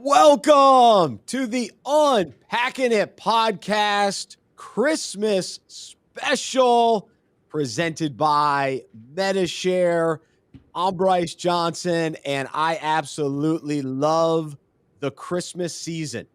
Welcome to the Unpacking It podcast Christmas special presented by MetaShare. I'm Bryce Johnson, and I absolutely love the Christmas season.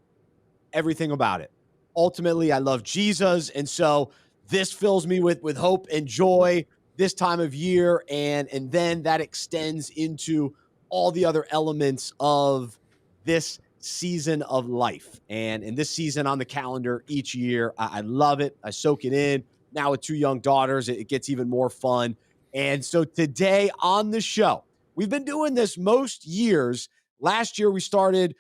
Everything about it. Ultimately, I love Jesus, and so this fills me with hope and joy this time of year, and then that extends into all the other elements of this season of life. And in this season on the calendar each year, I love it. I soak it in. Now with two young daughters, it gets even more fun. And so today on the show, we've been doing this most years. Last year, we started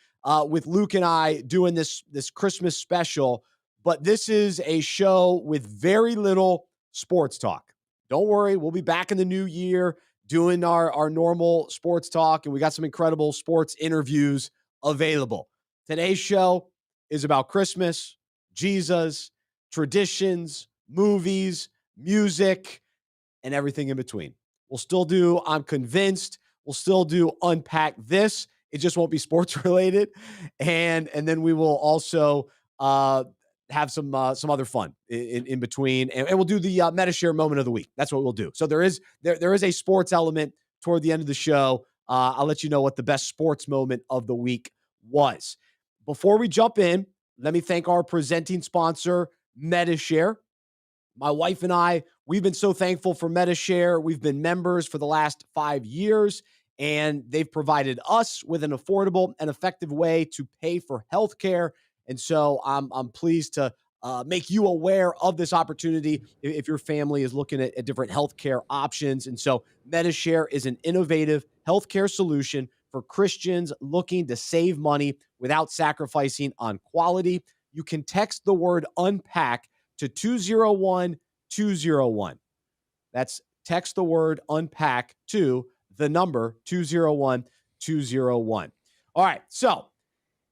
with Luke and I doing this Christmas special, but this is a show with very little sports talk. Don't worry, we'll be back in the new year doing our normal sports talk, and we got some incredible sports interviews available. Today's show is about Christmas, Jesus, traditions, movies, music, and everything in between. We'll still do I'm Convinced. We'll still do Unpack This. It just won't be sports related. And then we will also have some other fun in between. And we'll do the MetaShare moment of the week. That's what we'll do. So there is a sports element toward the end of the show. I'll let you know what the best sports moment of the week was. Before we jump in, let me thank our presenting sponsor, MetaShare. My wife and I, we've been so thankful for MetaShare. We've been members for the last 5 years, and they've provided us with an affordable and effective way to pay for healthcare. And so I'm pleased to make you aware of this opportunity if your family is looking at different healthcare options. And so MetaShare is an innovative healthcare solution for Christians looking to save money without sacrificing on quality. You can text the word unpack to 201-201. That's text the word unpack to the number 201-201. All right, so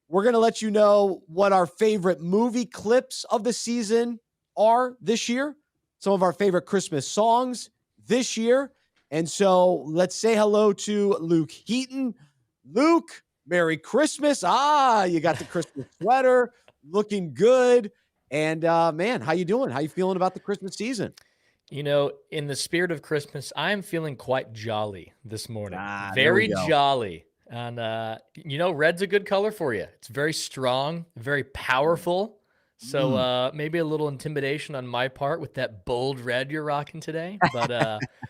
we're going to let you know what our favorite movie clips of the season are this year, some of our favorite Christmas songs this year. And so let's say hello to Luke Heaton. Luke, Merry Christmas. You got the Christmas sweater, looking good. And man, how you doing? How you feeling about the Christmas season? You know, in the spirit of Christmas, I am feeling quite jolly this morning. Very jolly. And, red's a good color for you. It's very strong, very powerful. So maybe a little intimidation on my part with that bold red you're rocking today. But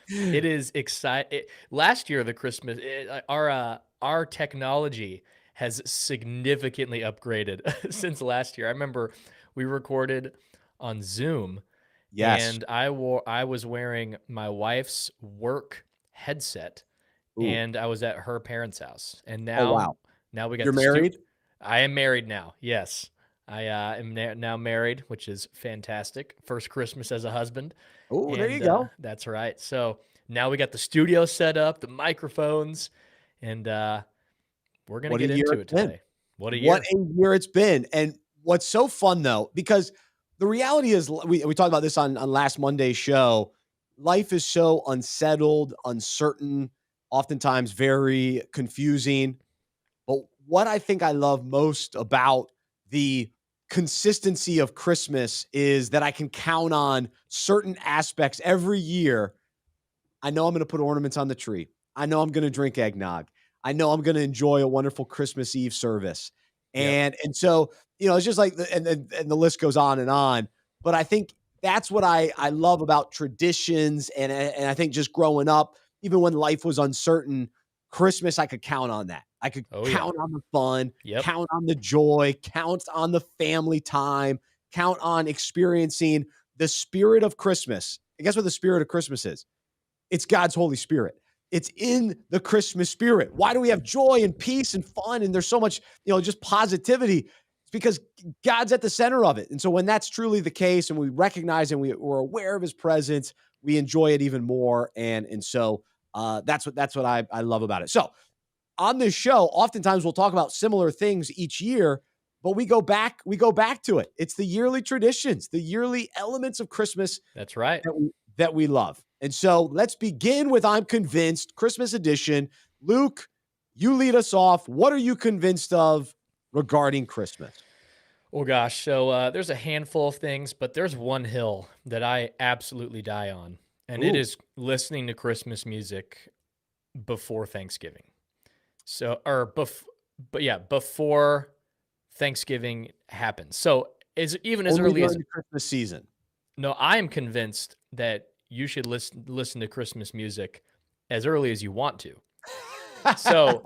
it is exciting. Last year, the Christmas, our technology has significantly upgraded since last year. I remember we recorded on Zoom. Yes. And I was wearing my wife's work headset. Ooh. And I was at her parents' house. And now, wow. Now we got. You're married? I am married now. Yes, I am now married, which is fantastic. First Christmas as a husband. Oh, there you go. That's right. So now we got the studio set up, the microphones, and we're gonna get into it today. What a year it's been. And what's so fun though, because the reality is, we talked about this on last Monday's show. Life is so unsettled, uncertain, oftentimes very confusing. But what I think I love most about the consistency of Christmas is that I can count on certain aspects every year. I know I'm going to put ornaments on the tree. I know I'm going to drink eggnog. I know I'm going to enjoy a wonderful Christmas Eve service. And so, it's just like, and the list goes on and on. But I think that's what I love about traditions. And I think just growing up, even when life was uncertain, Christmas, I could count on that. I could count on the fun, count on the joy, count on the family time, count on experiencing the spirit of Christmas. And guess what the spirit of Christmas is? It's God's Holy Spirit. It's in the Christmas spirit. Why do we have joy and peace and fun? And there's so much, just positivity. It's because God's at the center of it. And so when that's truly the case and we recognize and we're aware of his presence, we enjoy it even more. And so that's what I love about it. So on this show, oftentimes we'll talk about similar things each year, but we go back to it. It's the yearly traditions, the yearly elements of Christmas. That's right. That we love. And so let's begin with I'm Convinced, Christmas edition. Luke, you lead us off. What are you convinced of regarding Christmas? Oh, gosh. So there's a handful of things, but there's one hill that I absolutely die on, and it is listening to Christmas music before Thanksgiving. So, before Thanksgiving happens. So as early as the Christmas season. No, I am convinced that you should listen to Christmas music as early as you want to. So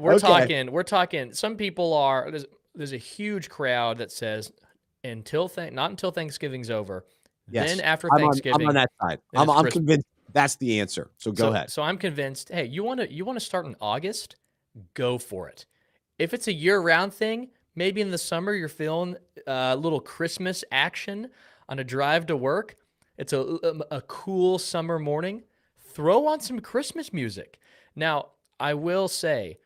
we're talking, some people are, there's a huge crowd that says not until Thanksgiving's over. Yes. Then after Thanksgiving. I'm on that side. I'm convinced that's the answer. So go ahead. So I'm convinced, hey, you want to start in August? Go for it. If it's a year-round thing, maybe in the summer you're feeling a little Christmas action on a drive to work. It's a cool summer morning. Throw on some Christmas music. Now, I will say,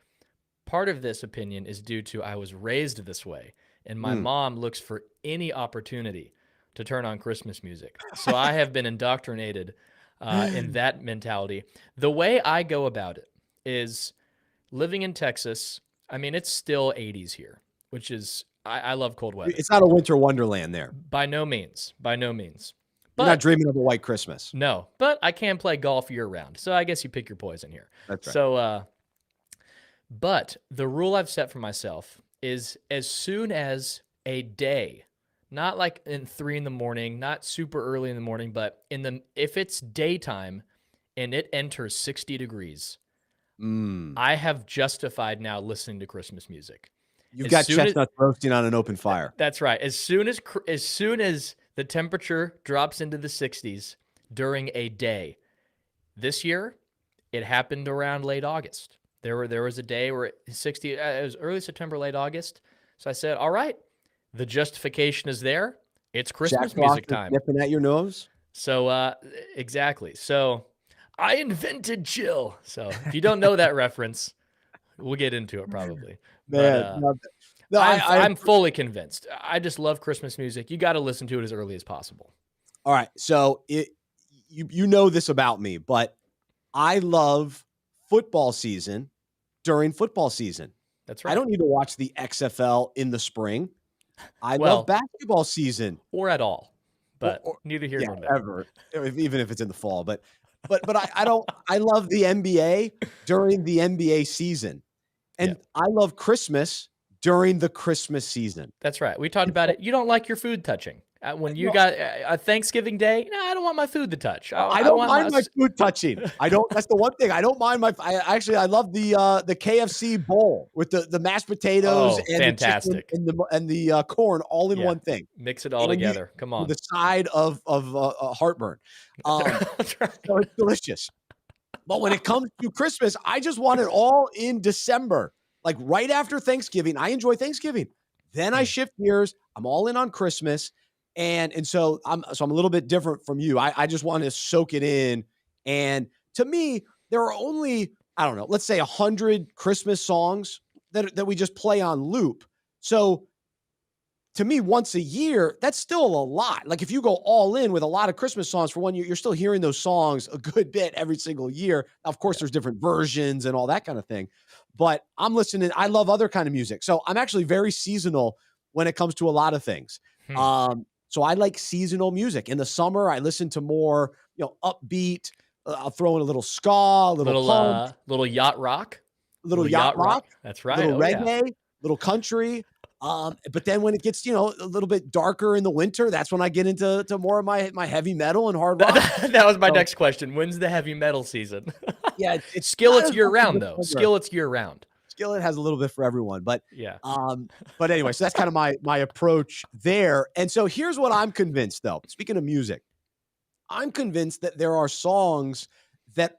part of this opinion is due to I was raised this way, and my mom looks for any opportunity to turn on Christmas music. So I have been indoctrinated in that mentality. The way I go about it is living in Texas. I mean, it's still 80s here, which is, I love cold weather. It's not a winter wonderland there. By no means. You're not dreaming of a white Christmas. No, but I can play golf year round. So I guess you pick your poison here. That's right. So, but the rule I've set for myself is as soon as a day, not like in 3 a.m, not super early in the morning, but if it's daytime and it enters 60 degrees, I have justified now listening to Christmas music. You've got chestnuts roasting on an open fire. That's right. As soon as the temperature drops into the 60s during a day. This year, it happened around late August. There was a day where it was early September, late August. So I said, all right, the justification is there. It's Christmas music time. Nipping at your nose. So exactly. So I invented chill. So if you don't know that reference, we'll get into it probably. Man, I'm fully convinced. I just love Christmas music. You got to listen to it as early as possible. All right. So you know this about me, but I love football season during football season. That's right. I don't need to watch the XFL in the spring. I love basketball season. Or at all. But neither here nor there. Ever. Even if it's in the fall. But I love the NBA during the NBA season. And I love Christmas during the Christmas season. That's right. We talked about it. You don't like your food touching. When you got a Thanksgiving day, no, I don't want my food to touch. I don't mind my food touching. That's the one thing. I don't mind I love the KFC bowl with the mashed potatoes and fantastic. the chicken and the corn all in one thing. Mix it all together. Come on. With the side of heartburn. That's right. So it's delicious. But when it comes to Christmas, I just want it all in December. Like right after Thanksgiving. I enjoy Thanksgiving. Then I shift gears. I'm all in on Christmas. And so I'm a little bit different from you. I just want to soak it in. And to me, there are only, I don't know, let's say 100 Christmas songs that we just play on loop. So to me, once a year, that's still a lot. Like if you go all in with a lot of Christmas songs for 1 year, you're still hearing those songs a good bit every single year. Of course, there's different versions and all that kind of thing. But I'm listening. I love other kind of music. So I'm actually very seasonal when it comes to a lot of things. So I like seasonal music. In the summer, I listen to more, upbeat. I'll throw in a little ska, a little punk, little yacht rock. little yacht rock. That's right. Little reggae. little country. But then when it gets, a little bit darker in the winter, that's when I get into more of my heavy metal and hard rock. That was my next question. When's the heavy metal season? Yeah, it's Skillet's year round though. Skillet's year round. Skillet has a little bit for everyone, but yeah. But anyway, so that's kind of my approach there. And so here's what I'm convinced, though. Speaking of music, I'm convinced that there are songs that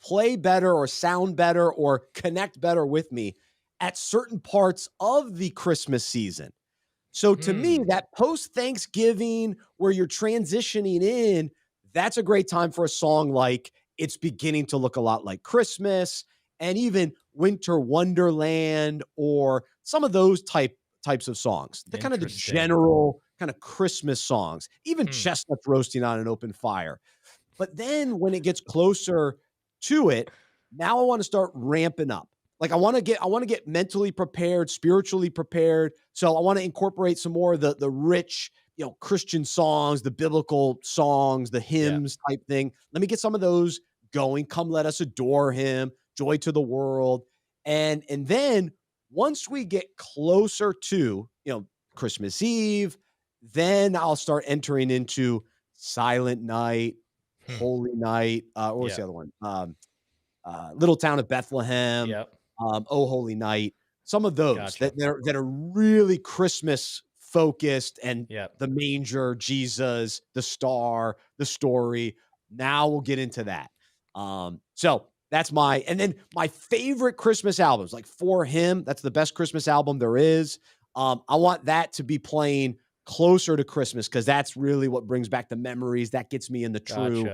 play better or sound better or connect better with me at certain parts of the Christmas season. So to me, that post-Thanksgiving where you're transitioning in, that's a great time for a song like It's Beginning to Look a Lot Like Christmas, and even Winter Wonderland, or some of those types of songs. The kind of the general kind of Christmas songs, even chestnuts roasting on an open fire. But then when it gets closer to it, now I want to start ramping up. Like I want to get mentally prepared, spiritually prepared. So I want to incorporate some more of the rich, Christian songs, the biblical songs, the hymns type thing. Let me get some of those going. Come, let us adore him. Joy to the world. And then once we get closer to, Christmas Eve, then I'll start entering into Silent Night, Holy Night. What was the other one? Little Town of Bethlehem. Yep. Oh Holy Night. Some of those that are really Christmas focused, and the manger, Jesus, the star, the story. Now we'll get into that. So that's and then my favorite Christmas albums, like For Him, that's the best Christmas album there is. I want that to be closer to Christmas, because that's really what brings back the memories. That gets me in the true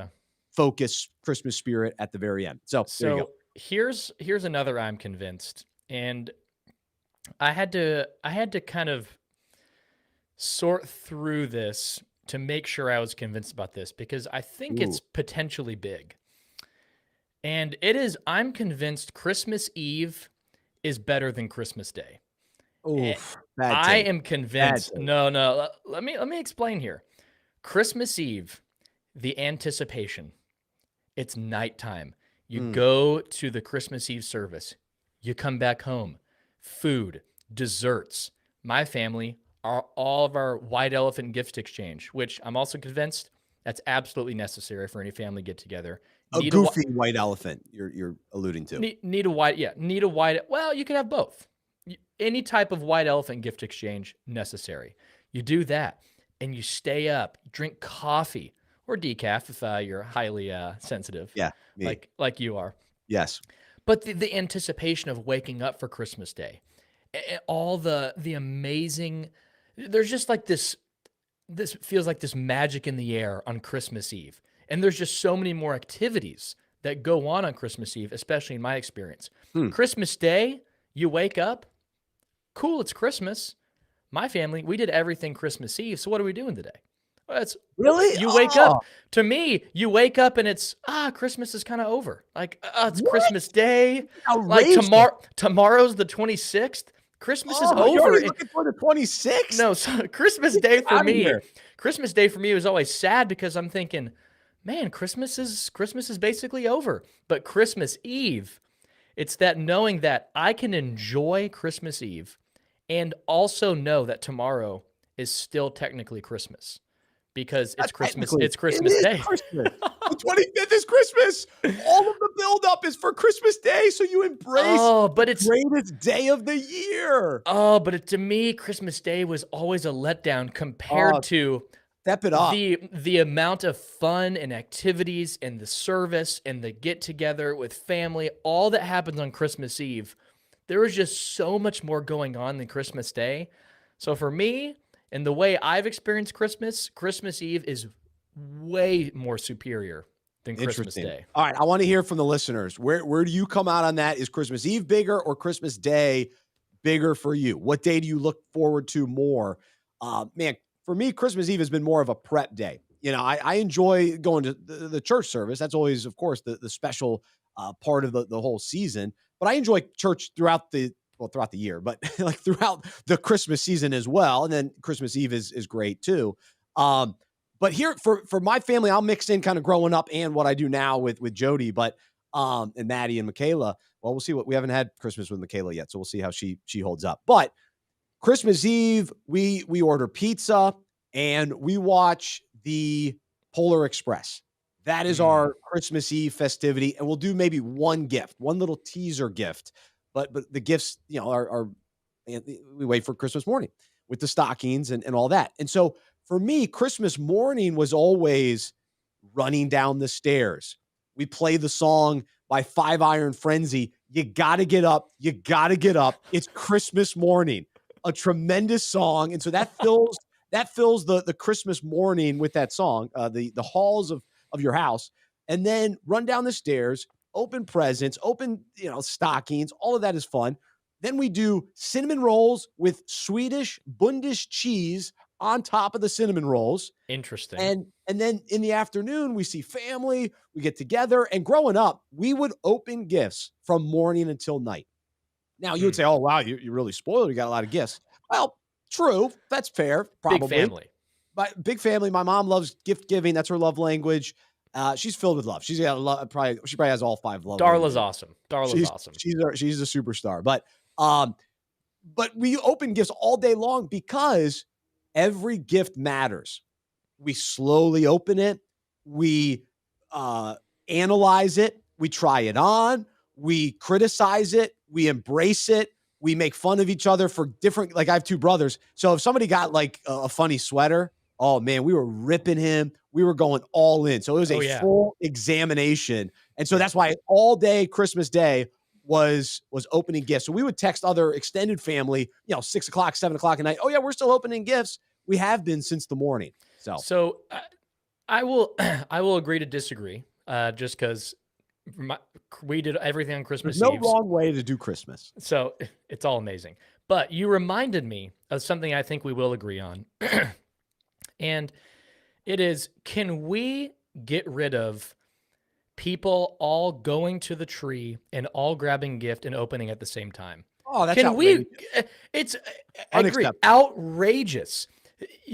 focus Christmas spirit at the very end. So there you go. Here's another I'm convinced. And I had to kind of sort through this to make sure I was convinced about this, because I think it's potentially big. And I'm convinced Christmas Eve is better than Christmas Day. I am convinced. No. Let me explain here. Christmas Eve, the anticipation. It's nighttime. You go to the Christmas Eve service. You come back home. Food, desserts. My family, all of our white elephant gift exchange, which I'm also convinced that's absolutely necessary for any family get together. A goofy white elephant you're alluding to. Need a white. Well, you can have both. Any type of white elephant gift exchange necessary. You do that, and you stay up, drink coffee or decaf if you're highly sensitive. Yeah, me. like you are. Yes. But the anticipation of waking up for Christmas Day, all the amazing. There's just like this. This feels like this magic in the air on Christmas Eve. And there's just so many more activities that go on Christmas Eve, especially in my experience. Christmas Day, you wake up, cool, it's Christmas. My family, we did everything Christmas Eve. So what are we doing today? Well, really? You wake up. To me, you wake up and it's, Christmas is kind of over. Like, it's Christmas Day. Outrageous. Like tomorrow's the 26th. Christmas is over. You're already looking for the 26th? No, so Christmas Day for me was always sad, because I'm thinking, man, Christmas is basically over. But Christmas Eve, it's that knowing that I can enjoy Christmas Eve and also know that tomorrow is still technically Christmas, because it's Christmas. It's Christmas Day. Christmas. The 25th is Christmas. All of the buildup is for Christmas Day, so you embrace the greatest day of the year. But to me, Christmas Day was always a letdown compared to step it up. The amount of fun and activities and the service and the get together with family, all that happens on Christmas Eve. There was just so much more going on than Christmas Day. So for me, and the way I've experienced Christmas Eve is way more superior than Christmas Day. All right, I want to hear from the listeners. Where do you come out on that? Is Christmas Eve bigger or Christmas Day bigger for you? What day do you look forward to more? Man, for me, Christmas Eve has been more of a prep day. I enjoy going to the church service. That's always, of course, the special part of the whole season. But I enjoy church throughout the year, but like throughout the Christmas season as well. And then Christmas Eve is great too. But here for my family, I'll mix in kind of growing up and what I do now with Jody, and Maddie and Michaela. Well, we'll see what we haven't had Christmas with Michaela yet, so we'll see how she holds up. But Christmas Eve, we order pizza and we watch the Polar Express. That is our Christmas Eve festivity, and we'll do maybe one gift, one little teaser gift. But the gifts, are we wait for Christmas morning with the stockings and all that. And so for me, Christmas morning was always running down the stairs. We play the song by Five Iron Frenzy. You got to get up. You got to get up. It's Christmas morning, a tremendous song. And so that fills the Christmas morning with that song, the halls of your house, and then run down the stairs, open presents, open, stockings. All of that is fun. Then we do cinnamon rolls with Swedish Bundish cheese on top of the cinnamon rolls. Interesting. And then in the afternoon, we see family, we get together. And growing up, we would open gifts from morning until night. Now, you would say, oh, wow, you really spoiled. You got a lot of gifts. Well, true. That's fair. Probably. Big family. But big family. My mom loves gift giving. That's her love language. She's filled with love. She's got a lot. She probably has all 5 love. Darla's awesome. Awesome. She's a superstar. But we open gifts all day long because every gift matters. We slowly open it. We analyze it. We try it on. We criticize it. We embrace it. We make fun of each other for different, like I have 2 brothers. So if somebody got like a funny sweater, oh man, we were ripping him. We were going all in. So it was a full examination. And so that's why all day Christmas Day was opening gifts. So we would text other extended family, 6 o'clock, 7 o'clock at night. Oh yeah, we're still opening gifts. We have been since the morning. So I will agree to disagree, just because we did everything on Christmas Eve. There's no wrong way to do Christmas. So it's all amazing. But you reminded me of something I think we will agree on. And it is, can we get rid of people all going to the tree and all grabbing gift and opening at the same time? Oh, that's outrageous. I agree, outrageous.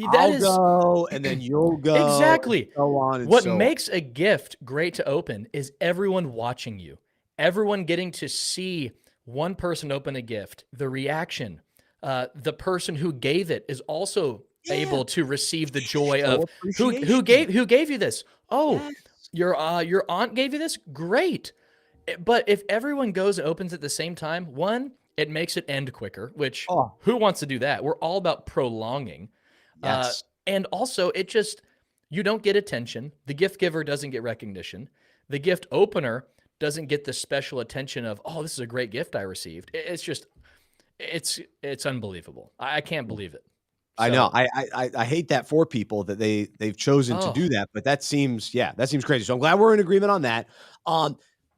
I'll go, and then you'll go. Exactly. So on and what so makes a gift great to open is everyone watching you, everyone getting to see one person open a gift, the reaction. The person who gave it is also able to receive the joy of who gave you this. Oh, your aunt gave you this. Great. But if everyone goes and opens at the same time, one, it makes it end quicker, which who wants to do that? We're all about prolonging. Yes. And also you don't get attention. The gift giver doesn't get recognition. The gift opener doesn't get the special attention of, oh, this is a great gift I received. It's unbelievable. I can't believe it. So, I know. I hate that for people that they've chosen to do that, but that seems crazy. So I'm glad we're in agreement on that.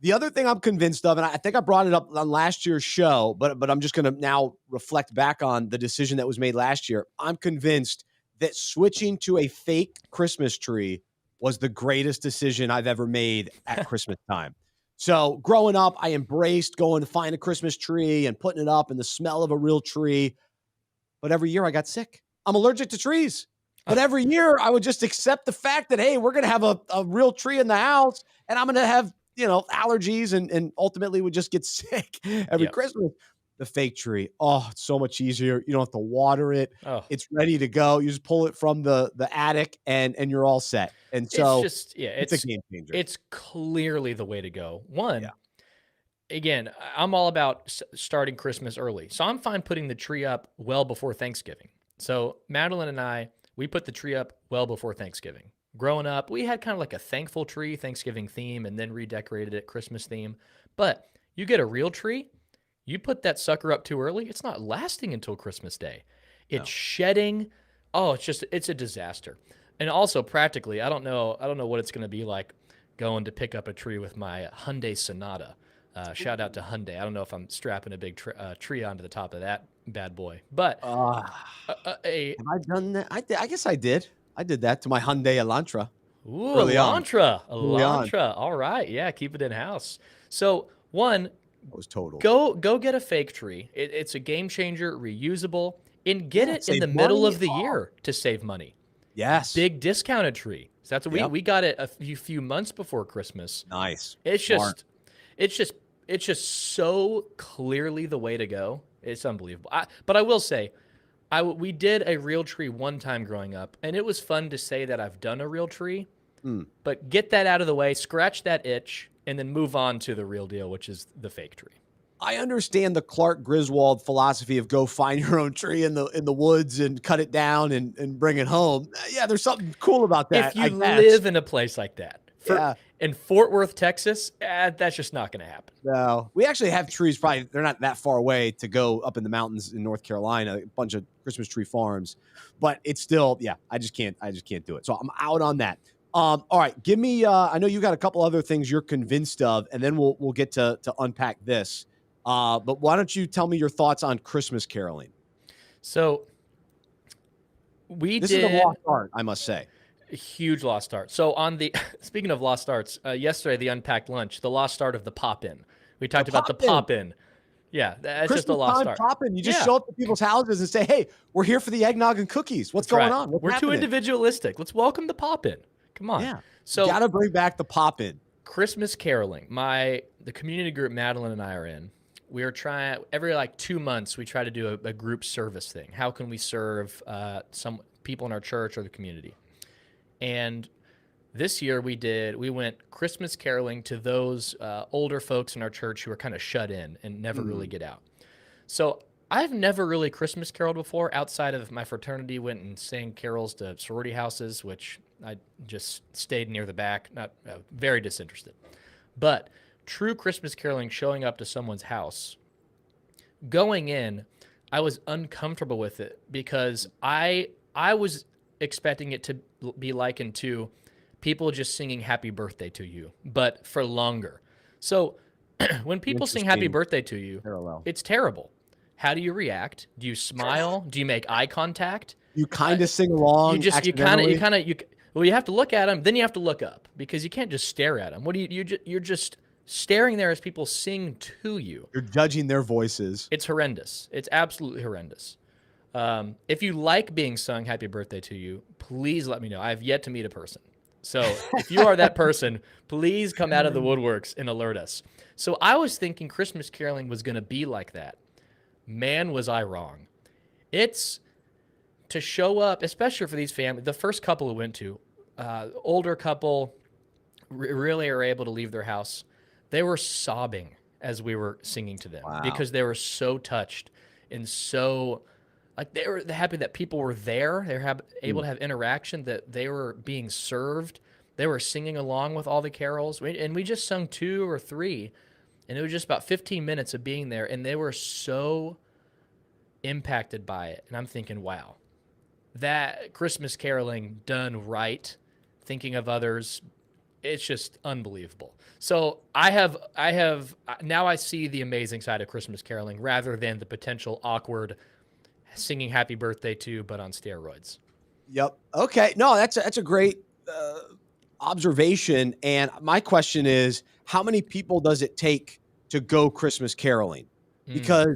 The other thing I'm convinced of, and I think I brought it up on last year's show, but I'm just going to now reflect back on the decision that was made last year. I'm convinced that switching to a fake Christmas tree was the greatest decision I've ever made at Christmas time. So growing up, I embraced going to find a Christmas tree and putting it up and the smell of a real tree. But every year I got sick. I'm allergic to trees. But every year I would just accept the fact that, hey, we're going to have a real tree in the house and I'm going to have, allergies and ultimately would just get sick every Christmas. The fake tree. Oh, it's so much easier. You don't have to water it. Oh. It's ready to go. You just pull it from the attic and you're all set. And so it's a game changer. It's clearly the way to go. Again, I'm all about starting Christmas early. So I'm fine putting the tree up well before Thanksgiving. So Madeline and I, we put the tree up well before Thanksgiving. Growing up, we had kind of like a thankful tree, Thanksgiving theme, and then redecorated it Christmas theme. But you get a real tree, you put that sucker up too early, it's not lasting until Christmas Day. It's shedding. Oh, it's a disaster. And also practically, I don't know what it's going to be like going to pick up a tree with my Hyundai Sonata. Shout out to Hyundai. I don't know if I'm strapping a big tree onto the top of that bad boy, but have I done that? I guess I did. I did that to my Hyundai Elantra. Ooh, Elantra. All right. Yeah. Keep it in house. So one, was total. Go get a fake tree. It's a game changer, reusable, and get it in the middle of the year to save money. Yes. Big discounted tree. So that's what we got it a few months before Christmas. Nice. It's just it's just so clearly the way to go. It's unbelievable. But I will say, we did a real tree one time growing up, and it was fun to say that I've done a real tree. But get that out of the way, scratch that itch, and then move on to the real deal, which is the fake tree. I understand the Clark Griswold philosophy of go find your own tree in the woods and cut it down and bring it home. Yeah, there's something cool about that. If you live in a place like that. Yeah. In Fort Worth, Texas, that's just not going to happen. No, we actually have trees. Probably they're not that far away to go up in the mountains in North Carolina. A bunch of Christmas tree farms, but it's still, yeah. I just can't do it. So I'm out on that. All right, give me. I know you got a couple other things you're convinced of, and then we'll get to unpack this. But why don't you tell me your thoughts on Christmas caroling? So this is a lost art, I must say. A huge lost art. So speaking of lost arts, yesterday, the Unpacked lunch, the lost art of the pop-in. We talked about the pop-in. Yeah, that's Christmas just a lost art. Pop-in. You just show up to people's houses and say, hey, we're here for the eggnog and cookies. What's going on? We're too individualistic. Let's welcome the pop-in. Come on. Yeah. So got to bring back the pop-in. Christmas caroling. The community group Madeline and I are in, we are trying, every 2 months, we try to do a group service thing. How can we serve some people in our church or the community? And this year we went Christmas caroling to those older folks in our church who are kind of shut in and never really get out. So I've never really Christmas caroled before outside of my fraternity, went and sang carols to sorority houses, which I just stayed near the back, not very disinterested. But true Christmas caroling, showing up to someone's house, going in, I was uncomfortable with it because I was expecting it to be likened to people just singing happy birthday to you, but for longer. So when people sing happy birthday to you, it's terrible. How do you react? Do you smile? Do you make eye contact? You kind of sing along. You have to look at them, then you have to look up because you can't just stare at them. You're just staring there as people sing to you. You're judging their voices. It's horrendous. It's absolutely horrendous. If you like being sung happy birthday to you, please let me know. I have yet to meet a person. So if you are that person, please come out of the woodworks and alert us. So I was thinking Christmas caroling was going to be like that. Man, was I wrong. It's to show up, especially for these families. The first couple who went to, older couple, really are able to leave their house. They were sobbing as we were singing to them because they were so touched and so... they were happy that people were there. They were able to have interaction, that they were being served. They were singing along with all the carols. And we just sung 2 or 3, and it was just about 15 minutes of being there, and they were so impacted by it. And I'm thinking, wow, that Christmas caroling done right, thinking of others, it's just unbelievable. So now I see the amazing side of Christmas caroling rather than the potential awkward singing happy birthday to, but on steroids. Yep. Okay. No, that's a great observation. And my question is, how many people does it take to go Christmas caroling? Because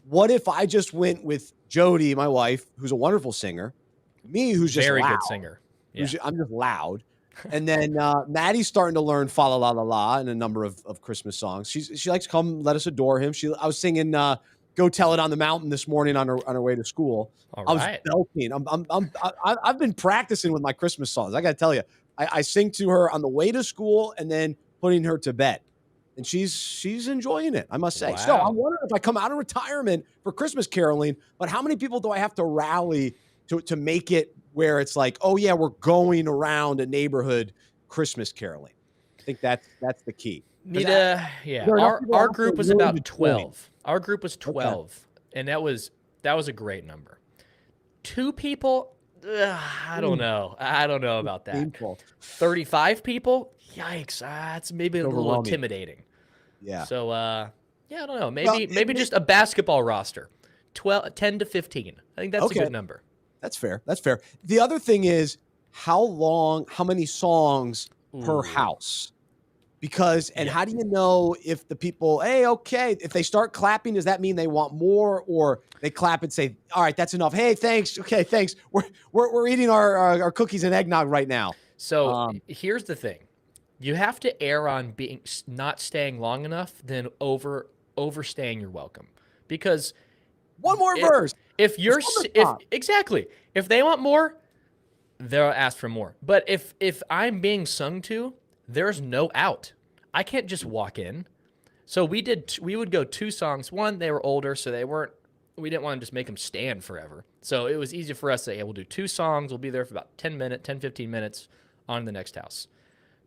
what if I just went with Jody, my wife, who's a wonderful singer, me, who's just very loud, good singer. Yeah. I'm just loud. And then Maddie's starting to learn Fa La La La La and a number of Christmas songs. She likes Come Let Us Adore Him. I was singing Go Tell It on the Mountain this morning on her way to school. All I was right. belting. I've been practicing with my Christmas songs. I got to tell you, I sing to her on the way to school and then putting her to bed, and she's enjoying it, I must say. Wow. So I'm wondering if I come out of retirement for Christmas caroling, but how many people do I have to rally to make it where it's like, oh yeah, we're going around a neighborhood Christmas caroling? I think that's the key. Our group was about 12. Our group was 12, and that was a great number. 2 people, I don't know. I don't know about that. Painful. 35 people, yikes! That's maybe a little intimidating. Yeah. So, I don't know. Maybe just a basketball roster, 10 to 15. I think that's a good number. That's fair. That's fair. The other thing is how many songs per house? Because, how do you know if the people, if they start clapping, does that mean they want more, or they clap and say, all right, that's enough. Hey, thanks. Okay, thanks. We're eating our cookies and eggnog right now. So here's the thing. You have to err on being not staying long enough than overstaying your welcome. Because one more verse. If you're exactly, if they want more, they'll ask for more. But if I'm being sung to, there's no out. I can't just walk in. So we would go 2 songs. One, they were older, so we didn't want to just make them stand forever. So it was easy for us to say, we'll do 2 songs. We'll be there for about 10, 15 minutes on to the next house.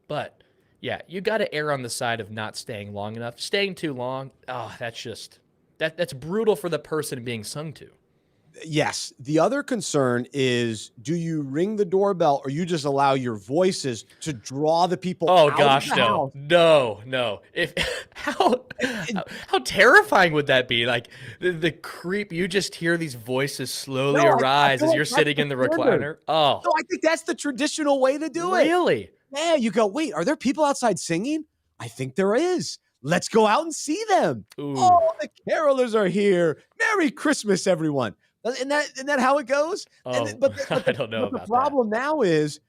But yeah, you got to err on the side of not staying long enough. Staying too long, that's brutal for the person being sung to. Yes. The other concern is, do you ring the doorbell or you just allow your voices to draw the people out gosh, of the house? No. How terrifying would that be? Like the creep, you just hear these voices slowly arise as you're sitting in the recliner. Oh. No, I think that's the traditional way to do it. Really? Yeah, you go, wait, are there people outside singing? I think there is. Let's go out and see them. Ooh. Oh, the carolers are here. Merry Christmas, everyone. Isn't that how it goes? Oh, I don't know about that. The problem now is,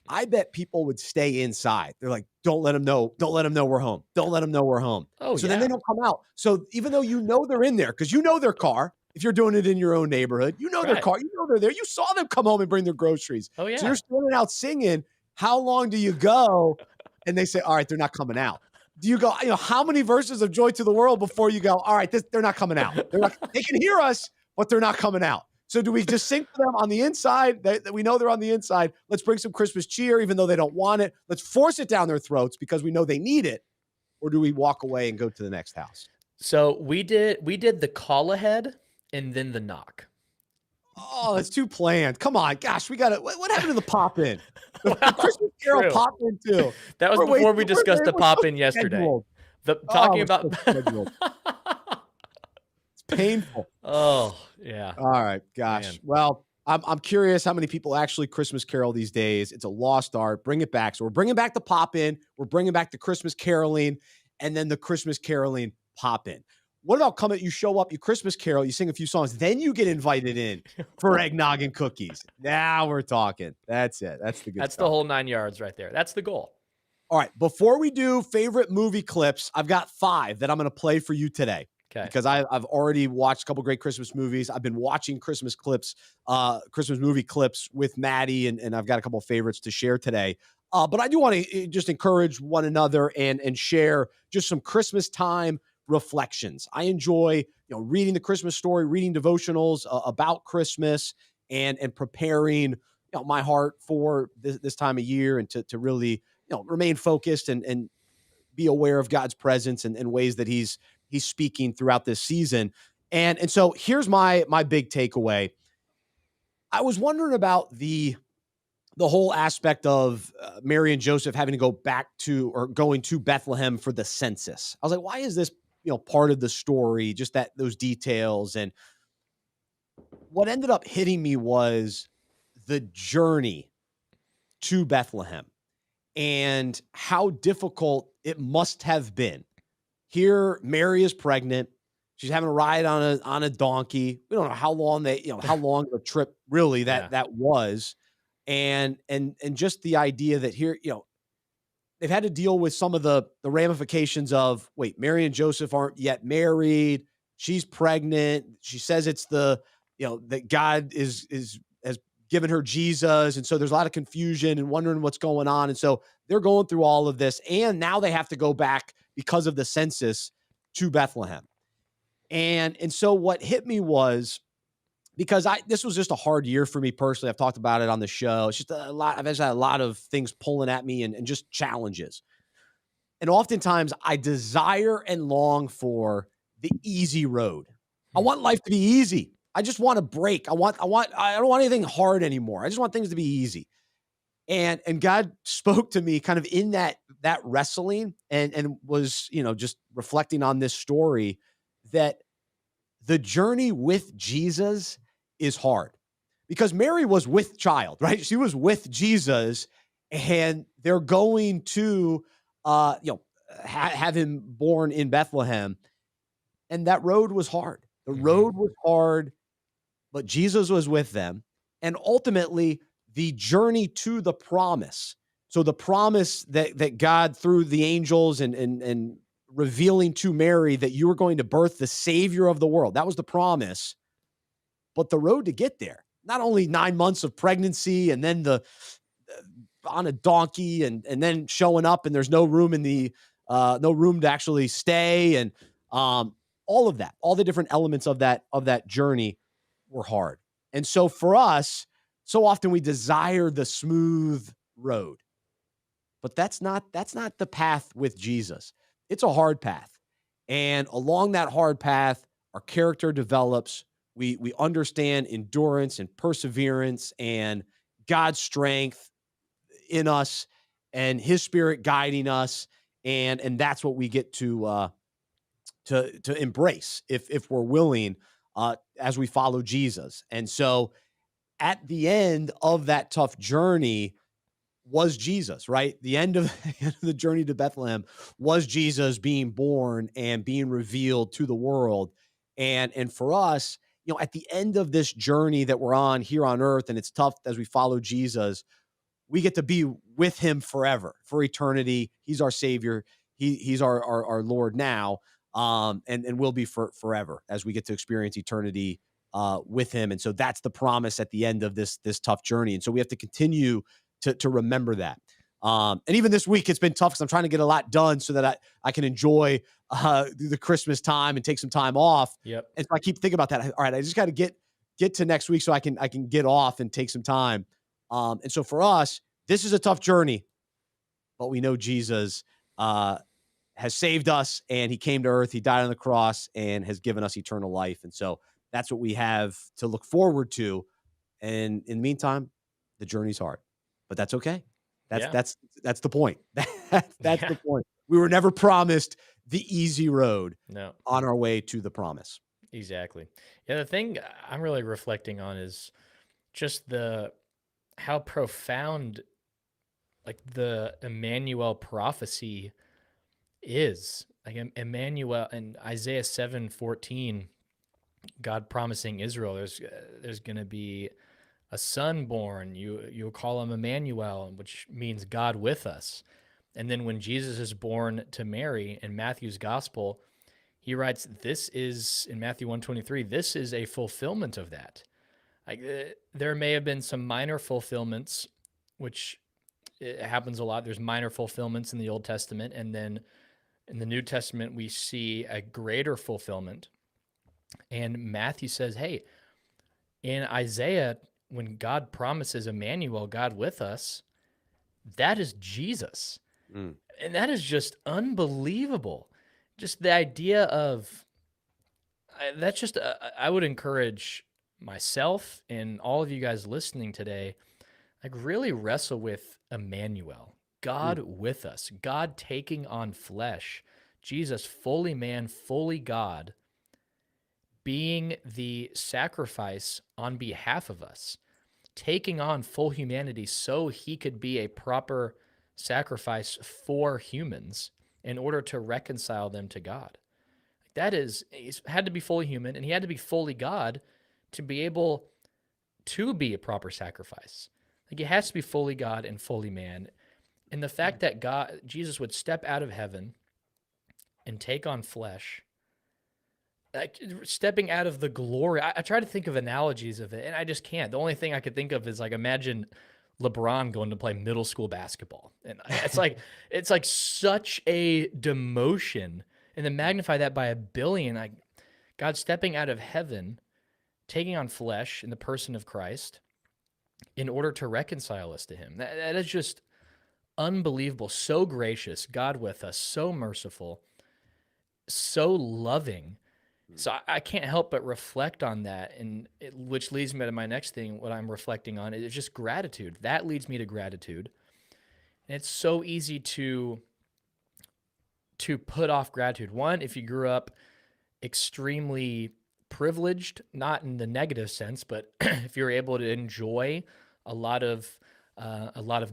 I bet people would stay inside. They're like, don't let them know. Don't let them know we're home. Don't let them know we're home. Oh, so then they don't come out. So even though you know they're in there, because you know their car, if you're doing it in your own neighborhood, you know their car, you know they're there. You saw them come home and bring their groceries. Oh, yeah. So you're standing out singing. How long do you go? And they say, all right, they're not coming out. Do you go, how many verses of Joy to the World before you go, all right, they're not coming out. They can hear us, but they're not coming out. So do we just sing for them on the inside? We know they're on the inside. Let's bring some Christmas cheer, even though they don't want it. Let's force it down their throats because we know they need it. Or do we walk away and go to the next house? So we did the call ahead and then the knock. Oh, it's too planned. Come on. Gosh, we got to. What happened to the pop in? The Christmas Carol pop in too. That was before we discussed the pop in yesterday. Talking about. It's painful. Oh, yeah. All right. Gosh. Man. Well, I'm curious how many people actually Christmas Carol these days. It's a lost art. Bring it back. So we're bringing back the pop in. We're bringing back the Christmas caroling and then the Christmas caroling pop in. What about you show up, you Christmas carol, you sing a few songs, then you get invited in for eggnog and cookies. Now we're talking. That's it. That's the good That's stuff. The whole 9 yards right there. That's the goal. All right. Before we do favorite movie clips, I've got 5 that I'm going to play for you today. Okay. Because I've already watched a couple great Christmas movies. I've been watching Christmas movie clips with Maddie, and I've got a couple of favorites to share today. But I do want to just encourage one another and share just some Christmas time reflections. I enjoy, reading the Christmas story, reading devotionals about Christmas, and preparing, my heart for this time of year, and to really, remain focused and be aware of God's presence and ways that He's speaking throughout this season. And so here's my big takeaway. I was wondering about the whole aspect of Mary and Joseph having to go back to, or going to Bethlehem for the census. I was like, why is this, part of the story, just those details? And what ended up hitting me was the journey to Bethlehem and how difficult it must have been. Here, Mary is pregnant. She's having a ride on a donkey. We don't know how long how long the trip really that was. And just the idea that here, they've had to deal with some of the ramifications of, wait, Mary and Joseph aren't yet married. She's pregnant. She says it's that God has given her Jesus. And so there's a lot of confusion and wondering what's going on. And so they're going through all of this. And now they have to go back because of the census to Bethlehem. And so what hit me was, because this was just a hard year for me personally. I've talked about it on the show. It's just a lot. I've had a lot of things pulling at me and just challenges. And oftentimes I desire and long for the easy road. I want life to be easy. I just want a break. I don't want anything hard anymore. I just want things to be easy. And God spoke to me kind of in that wrestling and was, just reflecting on this story, that the journey with Jesus is hard, because Mary was with child, right? She was with Jesus, and they're going to, have him born in Bethlehem. And that road was hard. The road was hard, but Jesus was with them. And ultimately, the journey to the promise, So the promise that God, through the angels and revealing to Mary that you were going to birth the Savior of the world, that was the promise. But the road to get there, not only 9 months of pregnancy and then the on a donkey and then showing up and there's no room in the no room to actually stay, and all of that, all the different elements of that journey were hard. And so for us, so often we desire the smooth road, but that's not the path with Jesus. It's a hard path. And along that hard path, our character develops. We understand endurance and perseverance and God's strength in us and his spirit guiding us. And that's what we get to embrace if we're willing, as we follow Jesus. And so at the end of that tough journey was Jesus, right? The end of the journey to Bethlehem was Jesus being born and being revealed to the world. And for us, at the end of this journey that we're on here on earth, and it's tough as we follow Jesus, we get to be with him forever, for eternity. He's our Savior. He's our Lord now, and will be forever as we get to experience eternity with him. And so that's the promise at the end of this tough journey. And so we have to continue to remember that. And even this week, it's been tough because I'm trying to get a lot done so that I can enjoy the Christmas time and take some time off. Yep. And so I keep thinking about that. All right, I just got to get to next week so I can get off and take some time. And so for us, this is a tough journey, but we know Jesus has saved us, and he came to earth, he died on the cross, and has given us eternal life. And so that's what we have to look forward to. And in the meantime, the journey's hard, but that's okay. That's the point. That's the point. We were never promised the easy road on our way to the promise. Exactly. Yeah, the thing I'm really reflecting on is just how profound like the Emmanuel prophecy is. Like Emmanuel in Isaiah 7:14, God promising Israel there's going to be a son born. You'll call him Emmanuel, which means God with us. And then when Jesus is born to Mary in Matthew's gospel, he writes, this is in Matthew 1:23, this is a fulfillment of that. Like there may have been some minor fulfillments, which it happens a lot. There's minor fulfillments in the Old Testament, and then in the New Testament we see a greater fulfillment. And Matthew says, hey, in Isaiah, when God promises Emmanuel, God with us, that is Jesus. And that is just unbelievable. Just the idea of that's just I would encourage myself and all of you guys listening today, like really wrestle with Emmanuel, God with us, God taking on flesh, Jesus fully man, fully God, being the sacrifice on behalf of us, taking on full humanity so he could be a proper sacrifice for humans in order to reconcile them to God. That is, he had to be fully human and he had to be fully God to be able to be a proper sacrifice. Like he has to be fully God and fully man. And the fact that Jesus would step out of heaven and take on flesh, like stepping out of the glory. I try to think of analogies of it, and I just can't. The only thing I could think of is like imagine LeBron going to play middle school basketball, and it's like such a demotion, and then magnify that by 1 billion. Like God stepping out of heaven, taking on flesh in the person of Christ, in order to reconcile us to Him. That is just unbelievable. So gracious, God with us, so merciful, so loving. So I can't help but reflect on that, and which leads me to my next thing. What I'm reflecting on is just gratitude. That leads me to gratitude, and it's so easy to put off gratitude. One, if you grew up extremely privileged, not in the negative sense, but if you're able to enjoy a lot of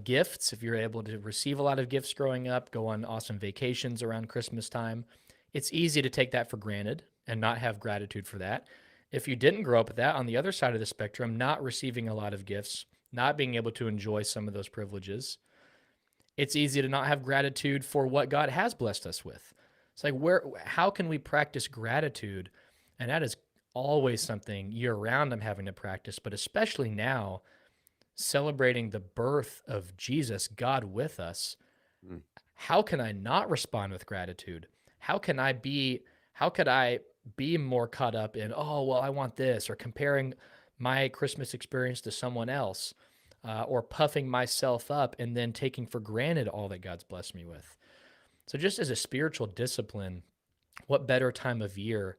gifts, if you're able to receive a lot of gifts growing up, go on awesome vacations around Christmas time, it's easy to take that for granted and not have gratitude for that. If you didn't grow up with that, on the other side of the spectrum, not receiving a lot of gifts, not being able to enjoy some of those privileges, it's easy to not have gratitude for what God has blessed us with. It's like, how can we practice gratitude? And that is always something year round I'm having to practice, but especially now, celebrating the birth of Jesus, God with us. Mm. How can I not respond with gratitude? How could I be more caught up in, oh, well, I want this, or comparing my Christmas experience to someone else, or puffing myself up and then taking for granted all that God's blessed me with. So just as a spiritual discipline, what better time of year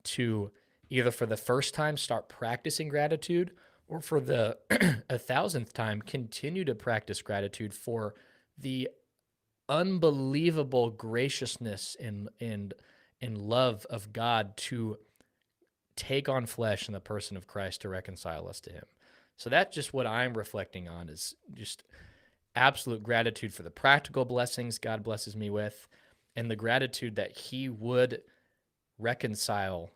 to either for the first time start practicing gratitude, or for the 1,000th time continue to practice gratitude for the unbelievable graciousness and love of God to take on flesh in the person of Christ to reconcile us to him. So that's just what I'm reflecting on, is just absolute gratitude for the practical blessings God blesses me with, and the gratitude that he would reconcile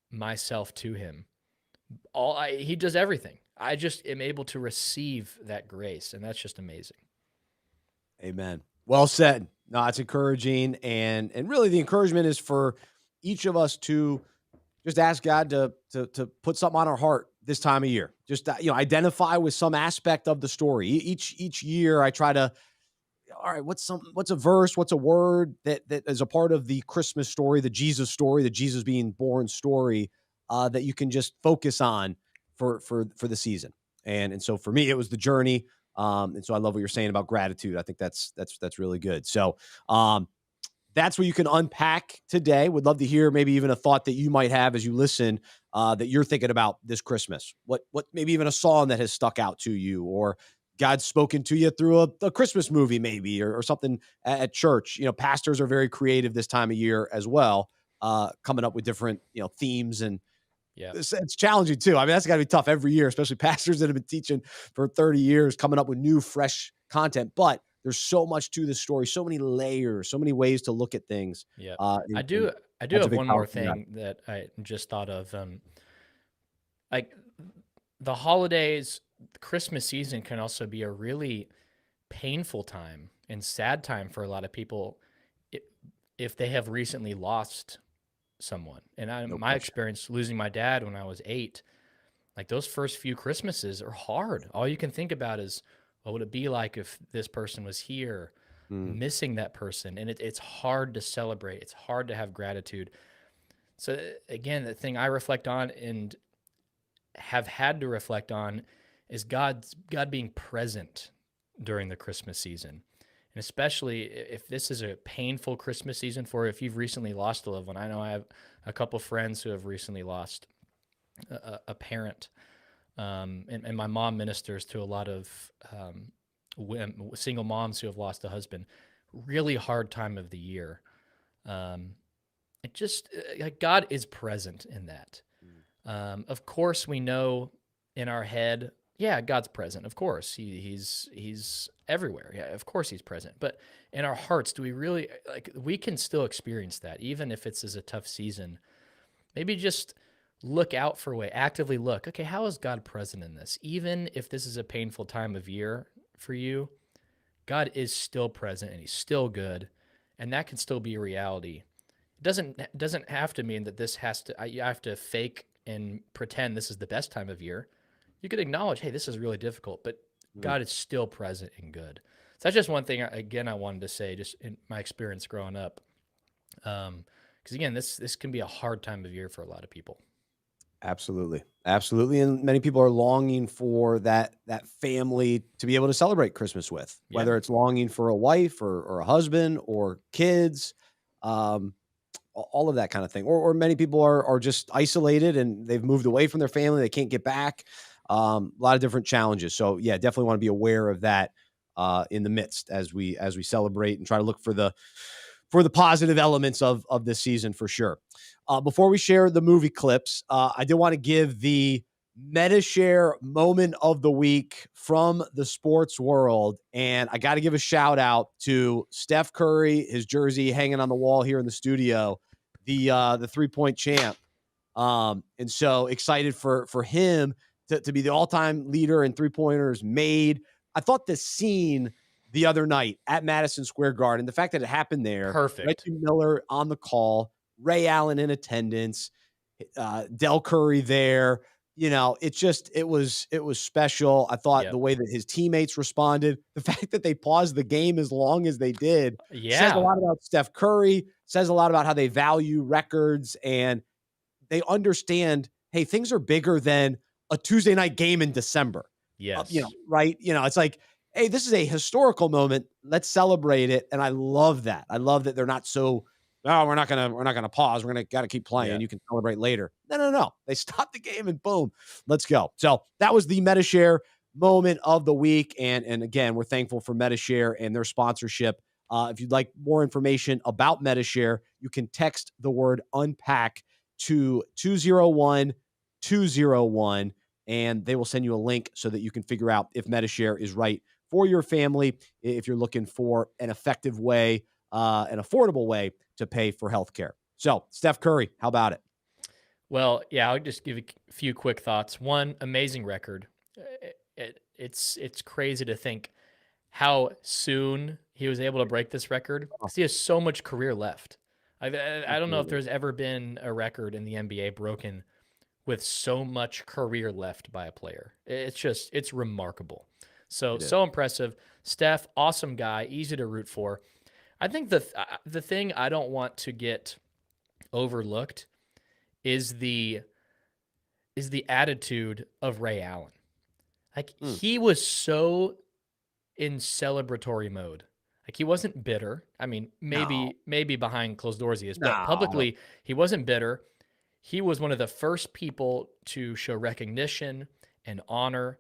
myself to him. He does everything. I just am able to receive that grace, and that's just amazing. Amen. Well said. No, it's encouraging, and really the encouragement is for each of us to just ask God to put something on our heart this time of year. Just identify with some aspect of the story. Each year, I try to. All right, what's a verse? What's a word that is a part of the Christmas story, the Jesus story, the Jesus being born story, that you can just focus on for the season. And so for me, it was the journey. And so I love what you're saying about gratitude. I think that's really good. So that's where you can unpack today. Would love to hear maybe even a thought that you might have as you listen, that you're thinking about this Christmas. What maybe even a song that has stuck out to you, or God's spoken to you through a Christmas movie maybe, or something at church. Pastors are very creative this time of year as well, coming up with different themes, and yeah, it's challenging too. I mean, that's got to be tough every year, especially pastors that have been teaching for 30 years, coming up with new, fresh content. But there's so much to this story, so many layers, so many ways to look at things. Yeah. And I do that's a have big one power more from God. thing that I just thought of. Like the holidays, the Christmas season can also be a really painful time and sad time for a lot of people if they have recently lost someone. And No my question. experience losing my dad when I was 8, like those first few Christmases are hard. All you can think about is, what would it be like if this person was here, Mm. missing that person? And it's hard to celebrate. It's hard to have gratitude. So again, the thing I reflect on and have had to reflect on is God being present during the Christmas season. And especially if this is a painful Christmas season for you, if you've recently lost a loved one. I know I have a couple friends who have recently lost a parent. And my mom ministers to a lot of single moms who have lost a husband. Really hard time of the year. It just, God is present in that. Of course, we know in our head, yeah, God's present. Of course, he's everywhere. Yeah, of course he's present. But in our hearts, do we really, we can still experience that, even if it's as a tough season. Maybe just look out for a way, actively look, okay, how is God present in this? Even if this is a painful time of year for you, God is still present and he's still good. And that can still be a reality. It doesn't have to mean that you have to fake and pretend this is the best time of year. You could acknowledge, hey, this is really difficult, but God is still present and good. So that's just one thing, again, I wanted to say, just in my experience growing up. Because again, this can be a hard time of year for a lot of people. Absolutely. Absolutely. And many people are longing for that family to be able to celebrate Christmas with, whether it's longing for a wife or a husband or kids, all of that kind of thing. Or many people are just isolated and they've moved away from their family. They can't get back. A lot of different challenges. So yeah, definitely want to be aware of that in the midst as we celebrate and try to look for the positive elements of this season for sure. Before we share the movie clips, I did want to give the MetaShare moment of the week from the sports world. And I got to give a shout out to Steph Curry, his jersey hanging on the wall here in the studio, the 3-point champ. And so excited for him to be the all-time leader in 3-pointers made. I thought the scene, the other night at Madison Square Garden. The fact that it happened there, Perfect. Reggie Miller on the call, Ray Allen in attendance, Del Curry there. It was special. I thought the way that his teammates responded, the fact that they paused the game as long as they did, says a lot about Steph Curry, says a lot about how they value records, and they understand, hey, things are bigger than a Tuesday night game in December. Yes. Right? It's like, hey, this is a historical moment. Let's celebrate it. And I love that. I love that they're not so, we're not gonna pause. We're gotta keep playing. Yeah. You can celebrate later. No. They stopped the game and boom, let's go. So that was the Metashare moment of the week. And again, we're thankful for Metashare and their sponsorship. If you'd like more information about Metashare, you can text the word unpack to 201-201, and they will send you a link so that you can figure out if Metashare is right for your family, if you're looking for an effective way, an affordable way to pay for healthcare. So, Steph Curry, how about it? Well, yeah, I'll just give a few quick thoughts. One, amazing record. It's crazy to think how soon he was able to break this record, because he has so much career left. I don't know if there's ever been a record in the NBA broken with so much career left by a player. It's remarkable. So impressive. Steph, awesome guy, easy to root for. I think the thing I don't want to get overlooked is the attitude of Ray Allen. Like he was so in celebratory mode. Like he wasn't bitter. I mean, maybe behind closed doors he is, but publicly he wasn't bitter. He was one of the first people to show recognition and honor,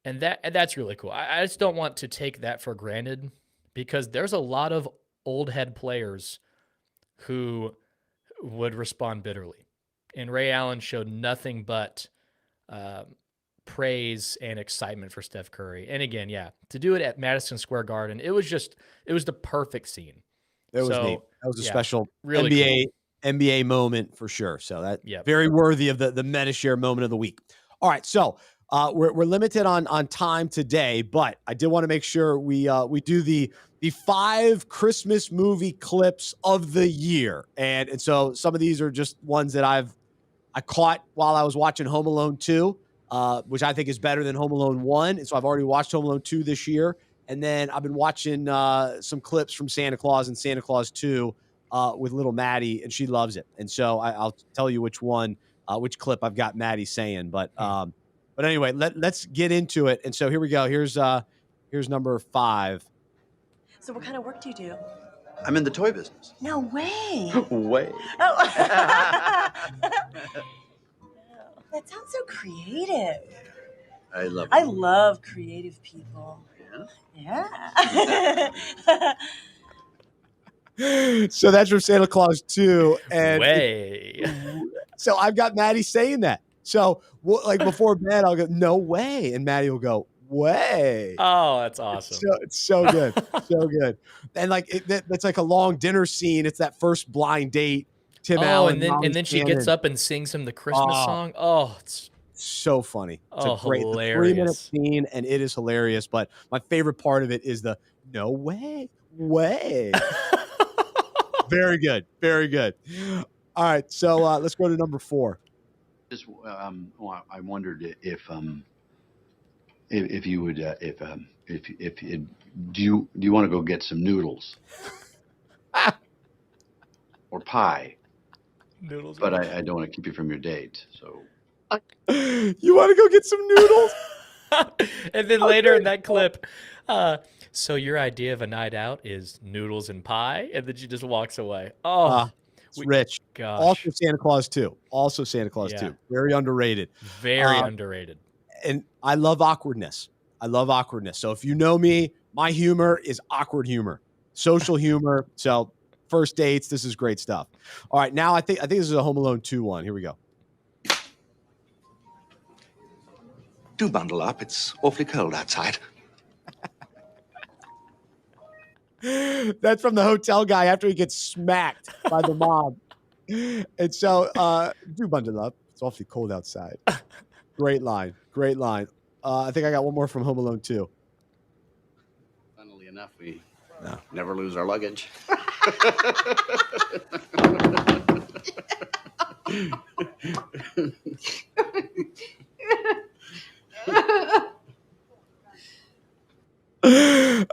and that's really cool. I just don't want to take that for granted, because there's a lot of old head players who would respond bitterly, and Ray Allen showed nothing but praise and excitement for Steph Curry. And again, to do it at Madison Square Garden, it was the perfect scene. It was neat. That was a special really NBA moment for sure. So that very worthy of the Metashare moment of the week. All right, so we're limited on time today, but I did want to make sure we do the 5 Christmas movie clips of the year, and so some of these are just ones that I caught while I was watching Home Alone 2. Which I think is better than Home Alone 1. And so I've already watched Home Alone 2 this year. And then I've been watching some clips from Santa Claus and Santa Claus 2 with little Maddie, and she loves it. And so I'll tell you which clip I've got Maddie saying. But anyway, let's get into it. And so here we go. Here's number 5. So what kind of work do you do? I'm in the toy business. No way. Way. Oh. That sounds so creative. I love it. I love creative people. Yeah. So that's from Santa Claus 2. And way. So I've got Maddie saying that. So like before bed, I'll go, no way. And Maddie will go, way. Oh, that's awesome. It's so good. So good. And like that's like a long dinner scene. It's that first blind date. Tim Allen. And then she gets up and sings him the Christmas song. Oh, it's so funny. It's a great hilarious 3-minute scene, and it is hilarious. But my favorite part of it is the no way. Very good. Very good. All right. So let's go to number 4. Just I wondered if you would do you want to go get some noodles or pie? Noodles. But I don't want to keep you from your date. So you want to go get some noodles? And then later in that clip, so your idea of a night out is noodles and pie, and then she just walks away. It's rich. Gosh. Also Santa Claus 2. too. Very underrated. Very underrated. And I love awkwardness. So if you know me, my humor is awkward humor, social humor. So first dates, this is great stuff. All right, now I think this is a Home Alone 2 one. Here we go. Do bundle up. It's awfully cold outside. That's from the hotel guy after he gets smacked by the mob. And so do bundle up. It's awfully cold outside. Great line. I think I got one more from Home Alone 2. Funnily enough, we No. never lose our luggage.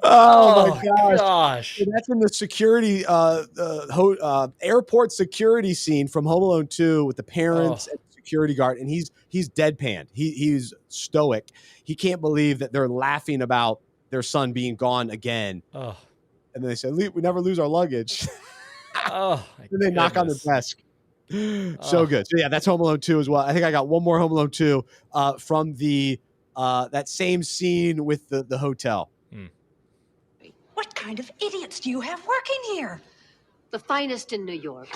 Oh my gosh. gosh. That's in the security, airport security scene from Home Alone 2 with the parents Oh. and the security guard, and he's deadpanned. He's stoic. He can't believe that they're laughing about their son being gone again. Oh. And then they say, we never lose our luggage. Oh. And they knock on the desk. So good. So yeah, that's Home Alone 2 as well. I think I got one more Home Alone 2 from the that same scene with the hotel. What kind of idiots do you have working here? The finest in New York.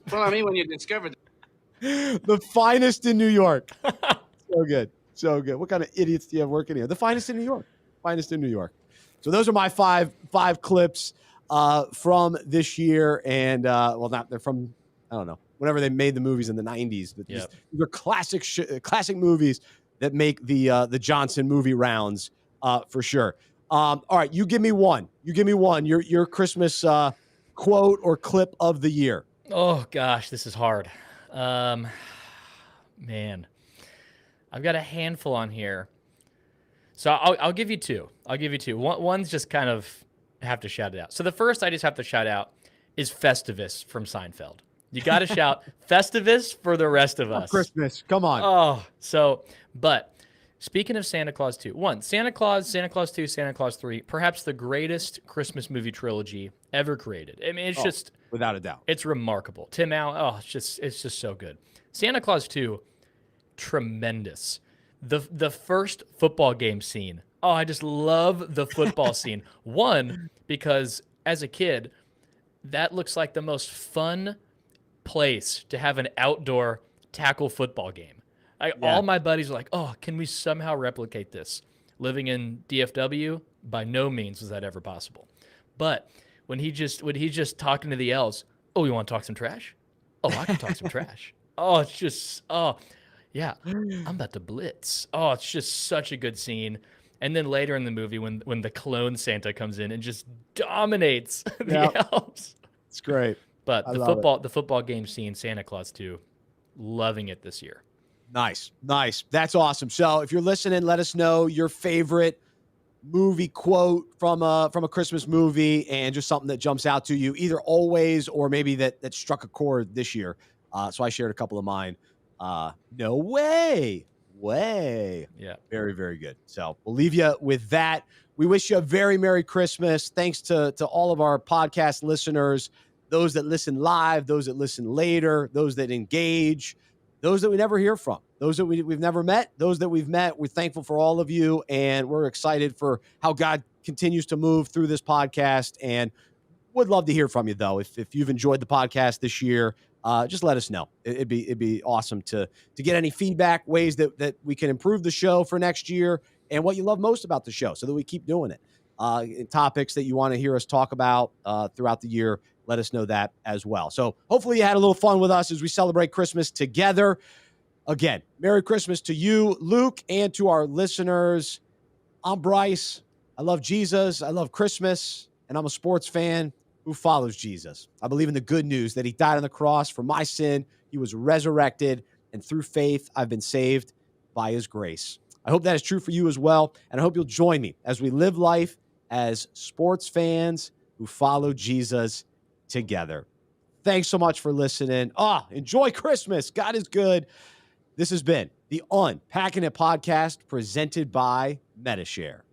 Well, I mean, when you discovered The finest in New York. So good. So good. What kind of idiots do you have working here? The finest in New York. Finest in New York. So those are my five clips from this year. And they're from, I don't know, whenever they made the movies in the 90s. But these are classic movies that make the Johnson movie rounds for sure. All right, you give me one. Your Christmas quote or clip of the year. Oh gosh, this is hard. Man, I've got a handful on here. So I'll give you two. One's just kind of have to shout it out. So the first I just have to shout out is Festivus from Seinfeld. You got to shout Festivus for the rest of us. Christmas, come on. Oh, but speaking of Santa Claus 2, Santa Claus 2, Santa Claus 3, perhaps the greatest Christmas movie trilogy ever created. I mean, it's just without a doubt. It's remarkable. Tim Allen, it's just so good. Santa Claus 2, tremendous. The first football game scene. Oh, I just love the football scene. One, because as a kid, that looks like the most fun place to have an outdoor tackle football game. All my buddies are like, oh, can we somehow replicate this? Living in DFW, by no means was that ever possible. But when he's just talking to the elves, oh, you want to talk some trash? Oh, I can talk some trash. Oh, it's just, yeah, I'm about to blitz. Oh, it's just such a good scene. And then later in the movie, when the clone Santa comes in and just dominates the elves. It's great. But the football game scene, Santa Claus 2, loving it this year. Nice. That's awesome. So if you're listening, let us know your favorite movie quote from a Christmas movie and just something that jumps out to you, either always or maybe that struck a chord this year. So I shared a couple of mine. No way. Yeah. Very, very good. So we'll leave you with that. We wish you a very Merry Christmas. Thanks to all of our podcast listeners, those that listen live, those that listen later, those that engage, those that we never hear from, those that we've never met, those that we've met. We're thankful for all of you, and we're excited for how God continues to move through this podcast, and would love to hear from you, though. If you've enjoyed the podcast this year, just let us know. It'd be awesome to get any feedback, ways that we can improve the show for next year, and what you love most about the show so that we keep doing it. Topics that you want to hear us talk about throughout the year, let us know that as well. So hopefully you had a little fun with us as we celebrate Christmas together. Again, Merry Christmas to you, Luke, and to our listeners. I'm Bryce. I love Jesus. I love Christmas, and I'm a sports fan who follows Jesus. I believe in the good news that he died on the cross for my sin. He was resurrected, and through faith, I've been saved by his grace. I hope that is true for you as well, and I hope you'll join me as we live life as sports fans who follow Jesus together. Thanks so much for listening. Enjoy Christmas. God is good. This has been the Unpacking It podcast presented by MetaShare.